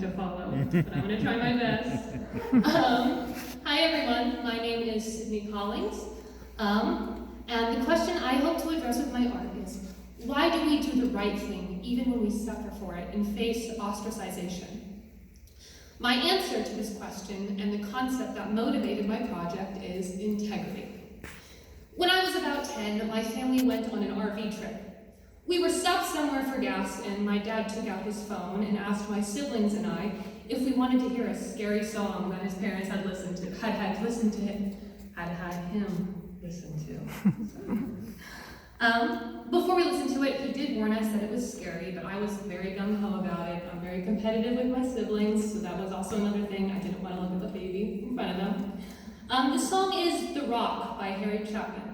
to follow, but I'm going to try my best. Hi everyone, my name is Sydney Collings, and the question I hope to address with my art is, why do we do the right thing even when we suffer for it and face ostracization? My answer to this question and the concept that motivated my project is integrity. When I was about 10, my family went on an RV trip. We were stopped somewhere for gas, and my dad took out his phone and asked my siblings and I if we wanted to hear a scary song that his parents had listened to, had listened to him, had him listen to. Before we listened to it, he did warn us that it was scary, but I was very gung-ho about it. I'm very competitive with my siblings, so that was also another thing. I didn't want to look at the baby in front of them. The song is The Rock by Chapin.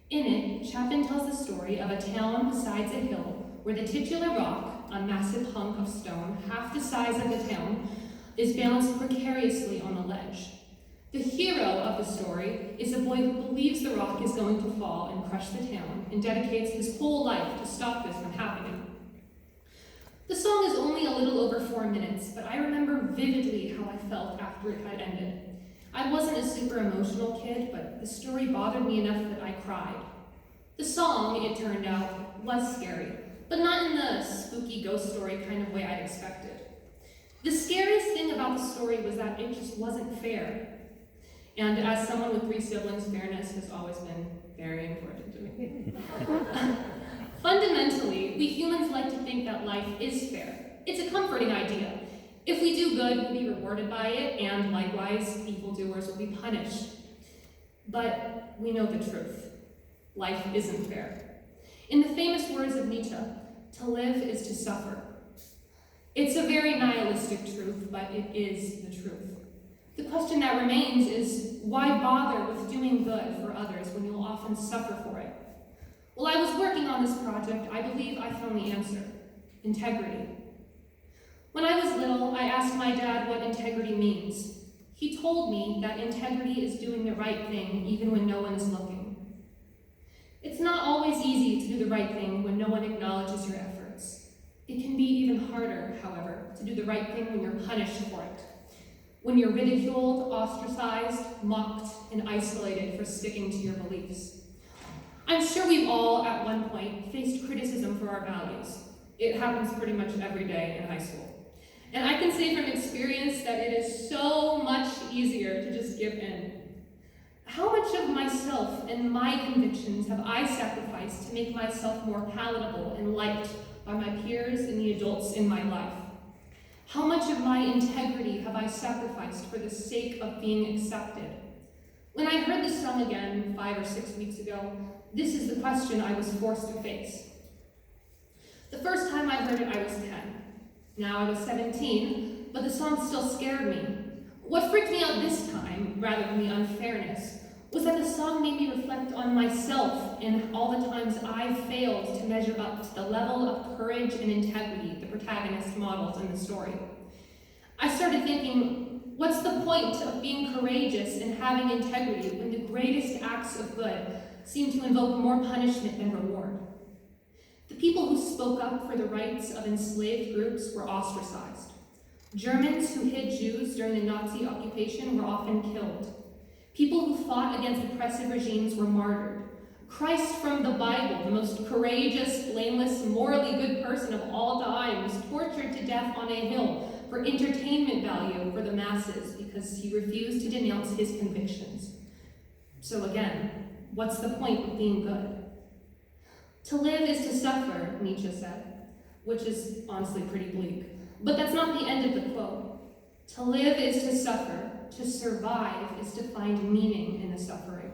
In it, Chapin tells the story of a town besides a hill where the titular rock, a massive hunk of stone, half the size of the town, is balanced precariously on the ledge. The hero of the story is a boy who believes the rock is going to fall and crush the town and dedicates his whole life to stop this from happening. The song is only a little over 4 minutes, but I remember vividly how I felt after it had ended. I wasn't a super emotional kid, but the story bothered me enough that I cried. The song, it turned out, was scary, but not in the spooky ghost story kind of way I'd expected. The scariest thing about the story was that it just wasn't fair. And as someone with 3 siblings, fairness has always been very important to me. Fundamentally, we humans like to think that life is fair. It's a comforting idea. If we do good, we'll be rewarded by it, and likewise, evildoers will be punished. But we know the truth. Life isn't fair. In the famous words of Nietzsche, to live is to suffer. It's a very nihilistic truth, but it is the truth. The question that remains is, why bother with doing good for others when you'll often suffer for it? While I was working on this project, I believe I found the answer: integrity. When I was little, I asked my dad what integrity means. He told me that integrity is doing the right thing even when no one is looking. It's not always easy to do the right thing when no one acknowledges your efforts. It can be even harder, however, to do the right thing when you're punished for it. When you're ridiculed, ostracized, mocked, and isolated for sticking to your beliefs. I'm sure we've all, at one point, faced criticism for our values. It happens pretty much every day in high school. And I can say from experience that it is so much easier to just give in. How much of myself and my convictions have I sacrificed to make myself more palatable and liked by my peers and the adults in my life? How much of my integrity have I sacrificed for the sake of being accepted? When I heard this song again 5 or 6 weeks ago, this is the question I was forced to face. The first time I heard it, I was 10. Now I was 17, but the song still scared me. What freaked me out this time, rather than the unfairness, was that the song made me reflect on myself and all the times I failed to measure up to the level of courage and integrity the protagonist models in the story. I started thinking, what's the point of being courageous and having integrity when the greatest acts of good seem to invoke more punishment than reward? The people who spoke up for the rights of enslaved groups were ostracized. Germans who hid Jews during the Nazi occupation were often killed. People who fought against oppressive regimes were martyred. Christ from the Bible, the most courageous, blameless, morally good person of all time, was tortured to death on a hill for entertainment value for the masses because he refused to denounce his convictions. So again, what's the point of being good? To live is to suffer, Nietzsche said, which is honestly pretty bleak. But that's not the end of the quote. To live is to suffer. To survive is to find meaning in the suffering.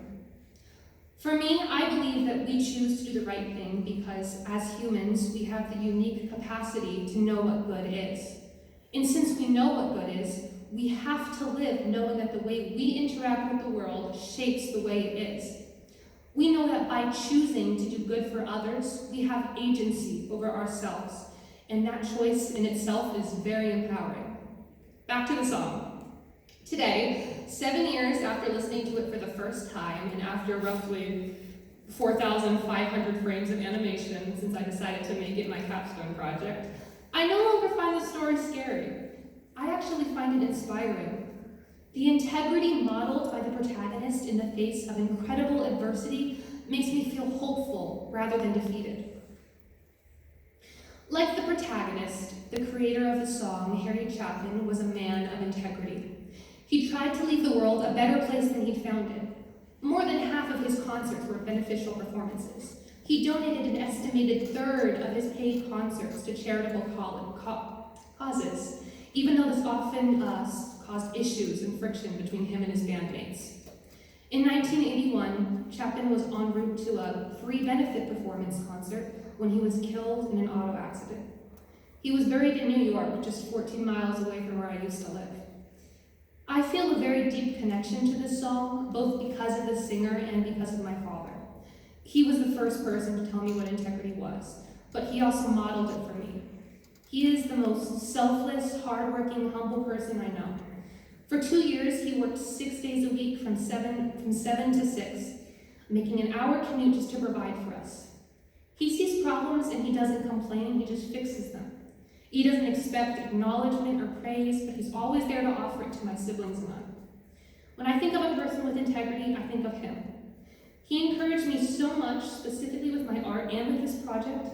For me, I believe that we choose to do the right thing because, as humans, we have the unique capacity to know what good is. And since we know what good is, we have to live knowing that the way we interact with the world shapes the way it is. We know that by choosing to do good for others, we have agency over ourselves, and that choice in itself is very empowering. Back to the song. Today, 7 years after listening to it for the first time, and after roughly 4,500 frames of animation since I decided to make it my capstone project, I no longer find the story scary. I actually find it inspiring. The integrity modeled by the protagonist in the face of incredible adversity makes me feel hopeful rather than defeated. Like the protagonist, the creator of the song, Harry Chapin, was a man of integrity. He tried to leave the world a better place than he'd found it. More than half of his concerts were beneficial performances. He donated an estimated third of his paid concerts to charitable causes, even though this often caused issues and friction between him and his bandmates. In 1981, Chapin was en route to a free benefit performance concert when he was killed in an auto accident. He was buried in New York, just 14 miles away from where I used to live. I feel a very deep connection to this song, both because of the singer and because of my father. He was the first person to tell me what integrity was, but he also modeled it for me. He is the most selfless, hardworking, humble person I know. For 2 years, he worked 6 days a week from 7 to 6, making an hour commute just to provide for us. He sees problems and he doesn't complain, he just fixes them. He doesn't expect acknowledgement or praise, but he's always there to offer it to my siblings and I. When I think of a person with integrity, I think of him. He encouraged me so much, specifically with my art and with this project.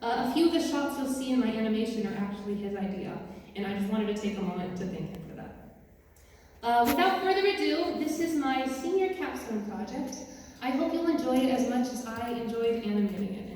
A few of the shots you'll see in my animation are actually his idea, and I just wanted to take a moment to thank him for that. Without further ado, this is my senior capstone project. I hope you'll enjoy it as much as I enjoyed animating it.